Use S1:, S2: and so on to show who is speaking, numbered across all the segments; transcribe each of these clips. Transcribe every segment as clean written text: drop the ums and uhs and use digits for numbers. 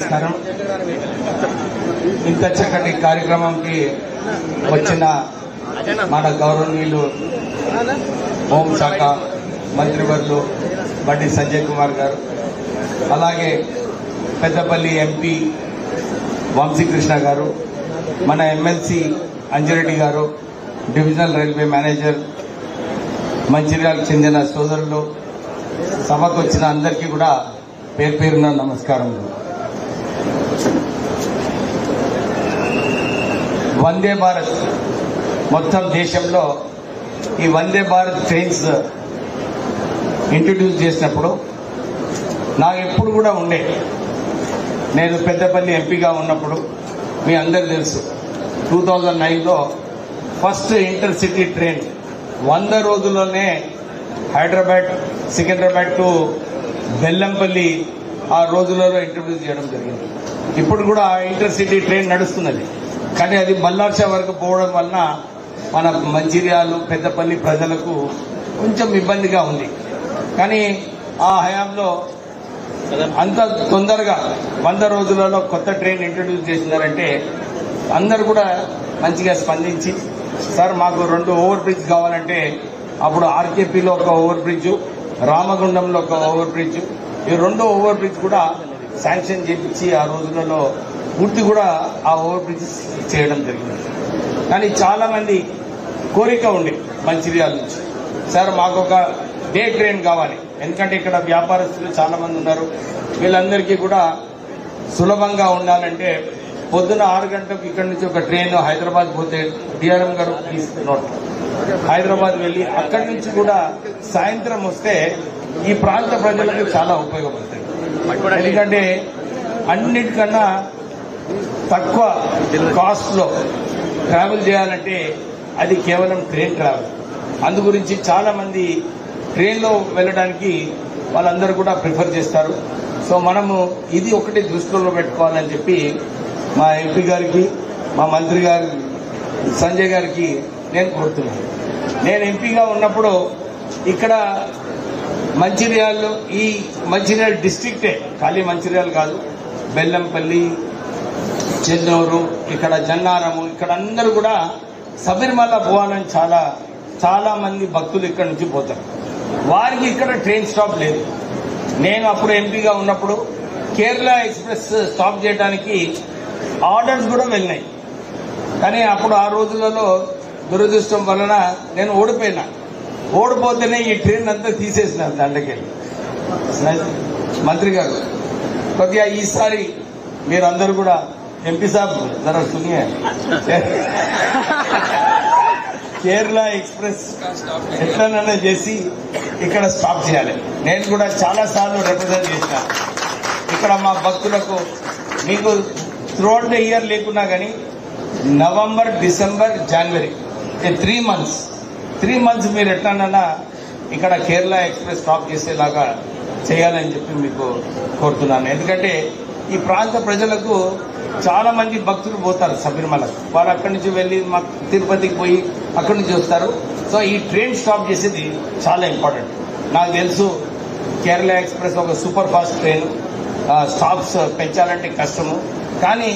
S1: నమస్కారం. ఇంత చక్కటి కార్యక్రమంకి వచ్చిన మన గౌరవనీయులు హోంశాఖ మంత్రివర్యులు బండి సంజయ్ కుమార్ గారు, అలాగే పెద్దపల్లి ఎంపీ వంశీకృష్ణ గారు, మన ఎమ్మెల్సీ అంజిరెడ్డి గారు, డివిజనల్ రైల్వే మేనేజర్, మంచిర్యాలకు చెందిన సోదరులు, సభకు వచ్చిన అందరికీ కూడా పేరు పేరున నమస్కారములు. వందే భారత్ మొత్తం దేశంలో ఈ వందే భారత్ ట్రైన్స్ ఇంట్రడ్యూస్ చేసినప్పుడు నాకు ఎప్పుడు కూడా ఉండే, నేను పెద్దపల్లి ఎంపీగా ఉన్నప్పుడు మీ అందరు తెలుసు 2009లో ఫస్ట్ ఇంటర్ సిటీ ట్రైన్ 100 రోజుల్లోనే హైదరాబాద్ సికింద్రాబాద్ టు బెల్లంపల్లి ఆ రోజులలో ఇంట్రడ్యూస్ చేయడం జరిగింది. ఇప్పుడు కూడా ఇంటర్ సిటీ ట్రైన్ నడుస్తున్నది, కానీ అది మల్లార్షా వరకు పోవడం వలన మన మంచిర్యాలు పెద్దపల్లి ప్రజలకు కొంచెం ఇబ్బందిగా ఉంది. కానీ ఆ హయాంలో అంత తొందరగా 100 రోజులలో కొత్త ట్రైన్ ఇంట్రడ్యూస్ చేసినారంటే అందరు కూడా మంచిగా స్పందించి, సార్ మాకు 2 ఓవర్ బ్రిడ్జ్ కావాలంటే అప్పుడు ఆర్కేపీలో ఒక ఓవర్ బ్రిడ్జ్, రామగుండంలో ఒక ఓవర్ బ్రిడ్జ్, ఈ 2 ఓవర్ బ్రిడ్జ్ కూడా శాంక్షన్ చేయించి ఆ రోజులలో పూర్తి కూడా ఆ ఓవర్ బ్రిడ్జ్ చేయడం జరిగింది. కానీ చాలా మంది కోరిక ఉండి మంచిర్యాల నుంచి, సార్ మాకు ఒక డే ట్రైన్ కావాలి, ఎందుకంటే ఇక్కడ వ్యాపారస్తులు చాలా మంది ఉన్నారు, వీళ్ళందరికీ కూడా సులభంగా ఉండాలంటే పొద్దున 6 గంటలకు ఇక్కడ నుంచి ఒక ట్రైన్ హైదరాబాద్ పోతే డిఆర్ఎం గారు నోట్ హైదరాబాద్ వెళ్లి అక్కడి నుంచి కూడా సాయంత్రం వస్తే ఈ ప్రాంత ప్రజలకు చాలా ఉపయోగపడుతుంది. ఎందుకంటే అన్నిటికన్నా తక్కువ కాస్ట్ లో ట్రావెల్ చేయాలంటే అది కేవలం ట్రైన్ ట్రావెల్. అందు గురించి చాలా మంది ట్రైన్లో వెళ్ళడానికి వాళ్ళందరూ కూడా ప్రిఫర్ చేస్తారు. సో మనము ఇది ఒకటి దృష్టిలో పెట్టుకోవాలని చెప్పి మా ఎంపీ గారికి, మా మంత్రి గారి సంజయ్ గారికి నేను కోరుతున్నాను. నేను ఎంపీగా ఉన్నప్పుడు ఇక్కడ మంచిర్యాలలో, ఈ మంచిర్యాల డిస్ట్రిక్టే, ఖాళీ మంచిర్యాల కాదు, బెల్లంపల్లి, చెన్నూరు, ఇక్కడ జన్నారము, ఇక్కడ అందరూ కూడా శబరిమల పోవాలని చాలా మంది భక్తులు ఇక్కడ నుంచి పోతారు. వారికి ఇక్కడ ట్రైన్ స్టాప్ లేదు. నేను అప్పుడు ఎంపీగా ఉన్నప్పుడు కేరళ ఎక్స్ప్రెస్ స్టాప్ చేయడానికి ఆర్డర్స్ కూడా వెళ్ళినాయి. కానీ అప్పుడు ఆ రోజులలో దురదృష్టం వలన నేను ఓడిపోతేనే ఈ ట్రైన్ అంతా తీసేసినారు దండకెళ్ళి. మంత్రి గారు కొద్దిగా ఈసారి మీరందరూ కూడా ఎంపీ సాబ్ జరా సునియే, కేరళ ఎక్స్ప్రెస్ ఎట్లనైనా చేసి ఇక్కడ స్టాప్ చేయాలి. నేను కూడా చాలా సార్లు రిప్రజెంట్ చేశాను ఇక్కడ మా భక్తులకు. మీకు త్రూఅవుట్ ద ఇయర్ లేకున్నా కానీ నవంబర్, డిసెంబర్, జనవరి 3 మంత్స్ మీరు ఎట్లన్నా ఇక్కడ కేరళ ఎక్స్ప్రెస్ స్టాప్ చేసేలాగా చేయాలని చెప్పి మీకు కోరుతున్నాను. ఎందుకంటే ఈ ప్రాంత ప్రజలకు చాలా మంది భక్తులు పోతారు శబరిమలకు, వాళ్ళు అక్కడి నుంచి వెళ్ళి మా తిరుపతికి పోయి అక్కడి నుంచి వస్తారు. సో ఈ ట్రైన్ స్టాప్ చేసేది చాలా ఇంపార్టెంట్. నాకు తెలుసు కేరళ ఎక్స్ప్రెస్ ఒక సూపర్ ఫాస్ట్ ట్రైన్, స్టాప్స్ పెంచాలంటే కష్టము. కానీ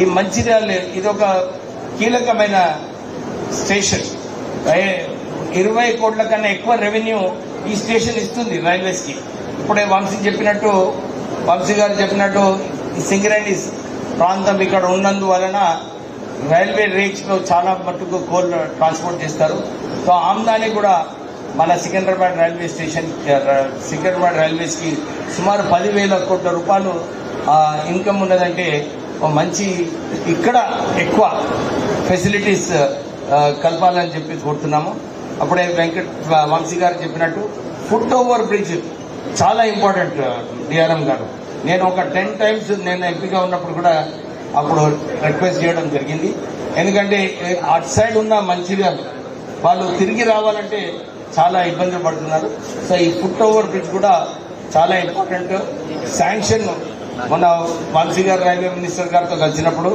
S1: ఈ మంచిర్యాల ఇది ఒక కీలకమైన స్టేషన్. 20 కోట్ల కన్నా ఎక్కువ రెవెన్యూ ఈ స్టేషన్ ఇస్తుంది రైల్వేస్ కి. ఇప్పుడే వంశీ గారు చెప్పినట్టు ఈ సింగరేణి ప్రాంతం ఇక్కడ ఉన్నందువలన రైల్వే రేక్స్ లో చాలా మట్టుకు కోల్ ట్రాన్స్పోర్ట్ చేస్తారు. సో ఆమ్దాని కూడా మన సికింద్రాబాద్ రైల్వేస్ కి సుమారు 10,000 కోట్ల రూపాయలు ఇన్కమ్ ఉన్నదంటే మంచి ఇక్కడ ఎక్కువ ఫెసిలిటీస్ కలపాలని చెప్పి కోరుతున్నాము. అప్పుడే వంశీ గారు చెప్పినట్టు ఫుట్ ఓవర్ బ్రిడ్జ్ చాలా ఇంపార్టెంట్. డిఆర్ఎం గారు, నేను ఒక 10 టైమ్స్ నేను ఎంపీగా ఉన్నప్పుడు కూడా అప్పుడు రిక్వెస్ట్ చేయడం జరిగింది. ఎందుకంటే అటు సైడ్ ఉన్న మంచిర్యాలు వాళ్ళు తిరిగి రావాలంటే చాలా ఇబ్బందులు పడుతున్నారు. సో ఈ ఫుట్ ఓవర్ బ్రిడ్జ్ కూడా చాలా ఇంపార్టెంట్. శాంక్షన్ మొన్న వంశీ గారు రైల్వే మినిస్టర్ గారితో కలిసినప్పుడు,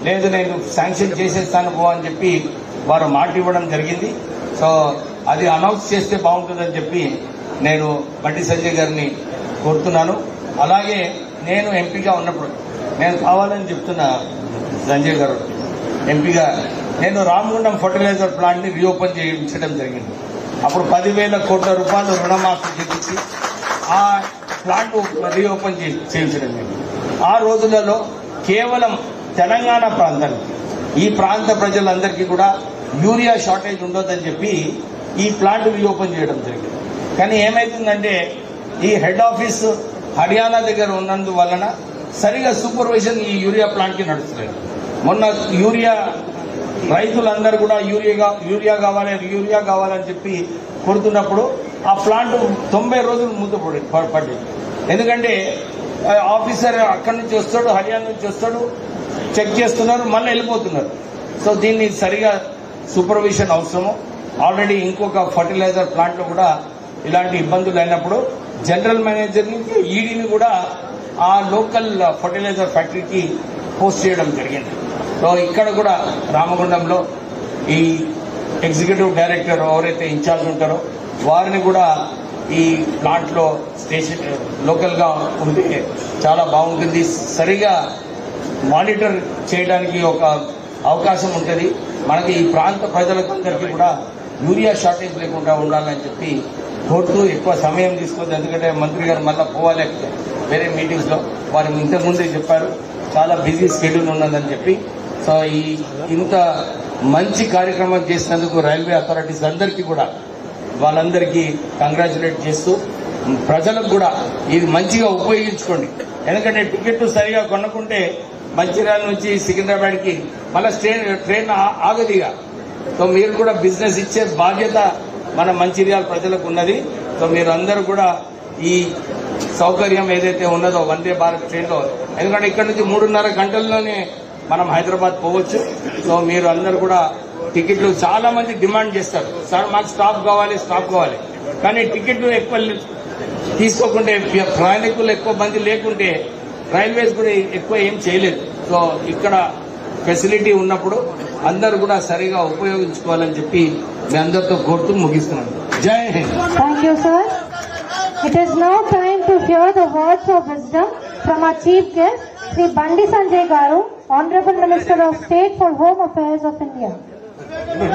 S1: లేదు నేను శాంక్షన్ చేసేస్తాను పో అని చెప్పి వారు మాట ఇవ్వడం జరిగింది. సో అది అనౌన్స్ చేస్తే బాగుంటుందని చెప్పి నేను బండి సంజయ్ గారిని కోరుతున్నాను. అలాగే నేను ఎంపీగా ఉన్నప్పుడు నేను కావాలని చెప్తున్నా సంజయ్ గారు ఎంపీగా, నేను రామగుండం ఫర్టిలైజర్ ప్లాంట్ని రీఓపెన్ చేయించడం జరిగింది. అప్పుడు 10,000 కోట్ల రూపాయలు రుణమాఫీ చేయించి ఆ ప్లాంట్ రీఓపెన్ చేయించడం జరిగింది. ఆ రోజులలో కేవలం తెలంగాణ ప్రాంతానికి, ఈ ప్రాంత ప్రజలందరికీ కూడా యూరియా షార్టేజ్ ఉండొద్దని చెప్పి ఈ ప్లాంట్ రీఓపెన్ చేయడం జరిగింది. కానీ ఏమైతుందంటే ఈ హెడ్ ఆఫీస్ హర్యానా దగ్గర ఉన్నందువలన సరిగా సూపర్విజన్ ఈ యూరియా ప్లాంట్కి నడుస్తలేదు. మొన్న యూరియా రైతులందరూ కూడా యూరియా కావాలని చెప్పి కొడుతున్నప్పుడు ఆ ప్లాంట్ 90 రోజులు పడ్డది. ఎందుకంటే ఆఫీసర్ అక్కడి నుంచి వస్తాడు, హర్యానా నుంచి వస్తాడు, చెక్ చేస్తున్నారు, మళ్ళీ వెళ్ళిపోతున్నారు. సో దీన్ని సరిగా సూపర్విజన్ అవసరము. ఆల్రెడీ ఇంకొక ఫర్టిలైజర్ ప్లాంట్ లో కూడా ఇలాంటి ఇబ్బందులు అయినప్పుడు జనరల్ మేనేజర్ని, ఈడీని కూడా ఆ లోకల్ ఫర్టిలైజర్ ఫ్యాక్టరీకి పోస్ట్ చేయడం జరిగింది. సో ఇక్కడ కూడా రామగుండంలో ఈ ఎగ్జిక్యూటివ్ డైరెక్టర్ ఎవరైతే ఇన్ఛార్జ్ ఉంటారో వారిని కూడా ఈ ప్లాంట్ లో స్టేషన్ లోకల్ గా ఉంటే చాలా బాగుంటుంది. సరిగా మానిటర్ చేయడానికి ఒక అవకాశం ఉంటుంది. మనకి ఈ ప్రాంత ప్రజలందరికీ కూడా యూరియా షార్టేజ్ లేకుండా ఉండాలని చెప్పి కోరుతూ ఎక్కువ సమయం తీసుకోవద్దు. ఎందుకంటే మంత్రి గారు మళ్ళీ పోవాలి వేరే మీటింగ్స్ లో, వారు ఇంతకుముందే చెప్పారు చాలా బిజీ షెడ్యూల్ ఉన్నదని చెప్పి. సో ఈ ఇంత మంచి కార్యక్రమం చేసినందుకు రైల్వే అథారిటీస్ అందరికీ కూడా వాళ్ళందరికీ కంగ్రాచులేట్ చేస్తూ ప్రజలకు కూడా ఇది మంచిగా ఉపయోగించుకోండి. ఎందుకంటే టికెట్ సరిగా కొనుక్కుంటే మంచిర్యాల నుంచి సికింద్రాబాద్కి మళ్ళీ ట్రైన్ ఆగదిగా. సో మీరు కూడా బిజినెస్ ఇచ్చే బాధ్యత మన మంచిర్యాల ప్రజలకు ఉన్నది. సో మీరు అందరూ కూడా ఈ సౌకర్యం ఏదైతే ఉన్నదో వందే భారత్ ట్రైన్లో, ఎందుకంటే ఇక్కడ నుంచి 3.5 గంటల్లోనే మనం హైదరాబాద్ పోవచ్చు. సో మీరు అందరూ కూడా టికెట్లు చాలా మంది డిమాండ్ చేస్తారు, సార్ మాకు స్టాప్ కావాలి కానీ టికెట్లు ఎక్కువ తీసుకోకుంటే, ప్రయాణికులు ఎక్కువ మంది లేకుంటే రైల్వేస్ కూడా ఎక్కువ ఏం చేయలేదు. సో ఇక్కడ ఫెసిలిటీ ఉన్నప్పుడు అందరూ కూడా సరిగా ఉపయోగించుకోవాలని చెప్పి మీ అందరితో కోరుతూ ముగిస్తున్నాను. జై Hind.
S2: Thank you, sir. It is now time to hear the words of wisdom from our chief guest, Sri Bandi Sanjay Garu, Honorable Minister of State for Home Affairs of India.